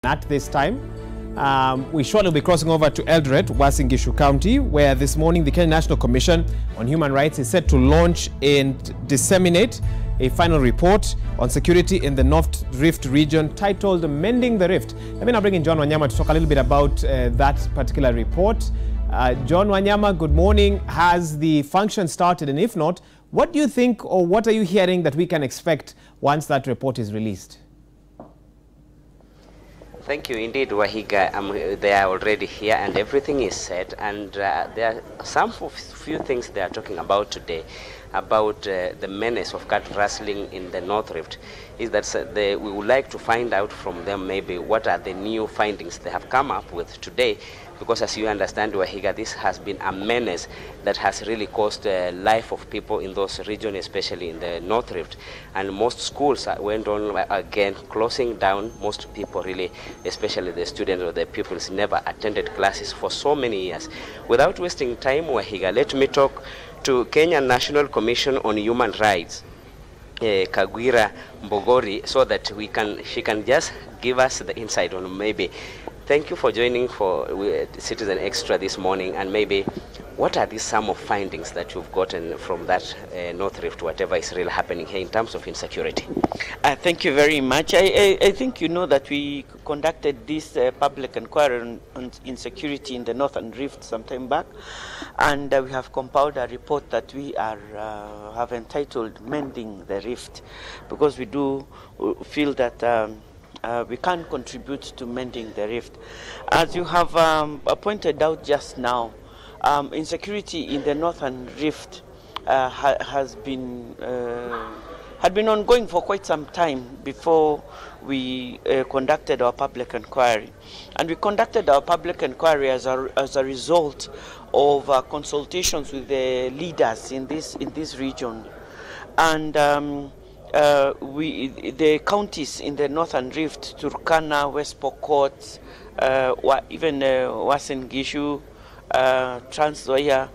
At this time, we shortly will be crossing over to Eldoret, Uasin Gishu County, where this morning the Kenya National Commission on Human Rights is set to launch and disseminate a final report on security in the North Rift region titled Mending the Rift. Let me now bring in John Wanyama to talk a little bit about that particular report. John Wanyama, good morning. Has the function started? And if not, what do you think, or what are you hearing that we can expect once that report is released? Thank you indeed, Wahiga. They are already here and everything is set, and there are some few things they are talking about today about the menace of cat rustling in the North Rift. Is that we would like to find out from them maybe what are the new findings they have come up with today, because as you understand, Wahiga, this has been a menace that has really caused the life of people in those regions, especially in the North Rift. And most schools went on again closing down. Most people really, especially the students or the pupils, never attended classes for so many years. Without wasting time, Wahiga, let me talk to Kenya National Commission on Human Rights, Kagwira Mbogori, so that she can just give us the insight on maybe. Thank you for joining for Citizen Extra this morning, and maybe what are some of findings that you've gotten from that North Rift, whatever is really happening here in terms of insecurity? Thank you very much. I think you know that we conducted this public inquiry on insecurity in the Northern Rift some time back, and we have compiled a report that we have entitled Mending the Rift, because we do feel that we can contribute to mending the rift. As you have pointed out just now, insecurity in the Northern Rift had been ongoing for quite some time before we conducted our public inquiry. And we conducted our public inquiry as a result of consultations with the leaders in this region. And the counties in the Northern Rift, Turkana, West Pokot, even Uasin Gishu, Trans Nzoia,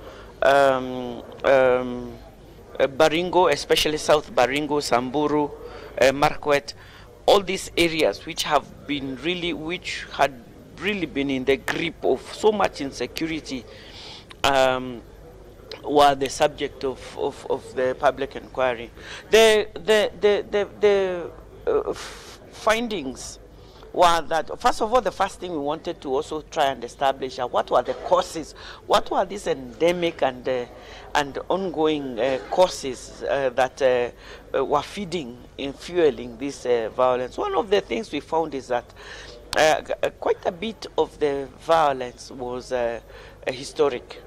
Baringo, especially South Baringo, Samburu, Markwet, all these areas which had really been in the grip of so much insecurity, were the subject of the public inquiry. The findings were that, first of all, the first thing we wanted to also try and establish are what were the causes, what were these endemic and ongoing causes that were feeding and fueling this violence. One of the things we found is that quite a bit of the violence was historic.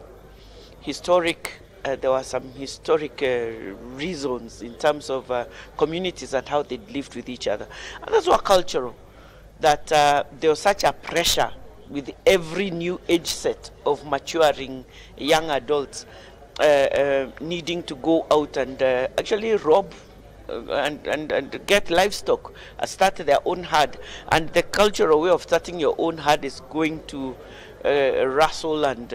There were some historic reasons in terms of communities and how they lived with each other. And those were cultural, that there was such a pressure with every new age set of maturing young adults needing to go out and actually rob and get livestock, start their own herd. And the cultural way of starting your own herd is going to rustle and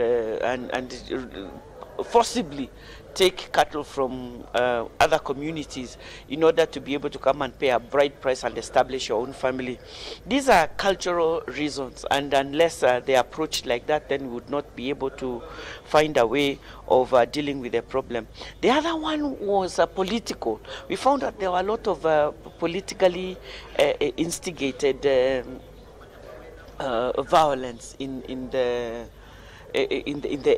forcibly take cattle from other communities in order to be able to come and pay a bride price and establish your own family. These are cultural reasons, and unless they are approached like that, then we would not be able to find a way of dealing with the problem. The other one was political. We found that there were a lot of politically instigated violence in the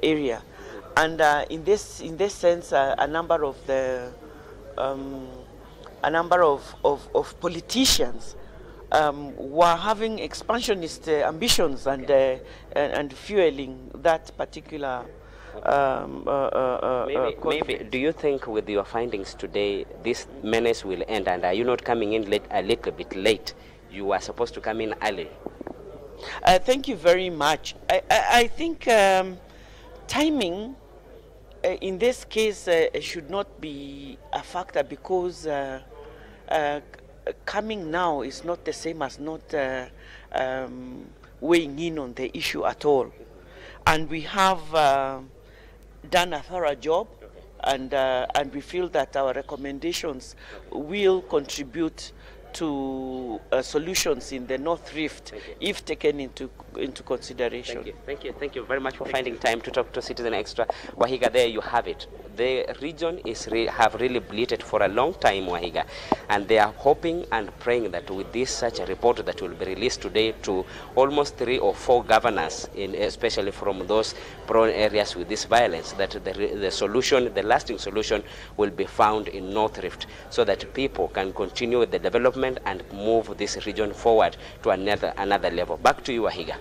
area. And in this sense, a number of politicians were having expansionist ambitions and fueling that particular. Maybe. Do you think with your findings today, this menace will end? And are you not coming in a little bit late? You were supposed to come in early. Thank you very much. I think timing in this case should not be a factor, because coming now is not the same as not weighing in on the issue at all. And we have done a thorough job, and we feel that our recommendations will contribute to solutions in the North Rift if taken into consideration. Thank you very much for finding time to talk to Citizen Extra. Wahiga, there you have it. The region have really bleated for a long time, Wahiga, and they are hoping and praying that with this such a report that will be released today to almost 3 or 4 governors, especially from those prone areas with this violence, that the solution, the lasting solution, will be found in North Rift, so that people can continue with the development and move this region forward to another level. Back to you, Wahiga.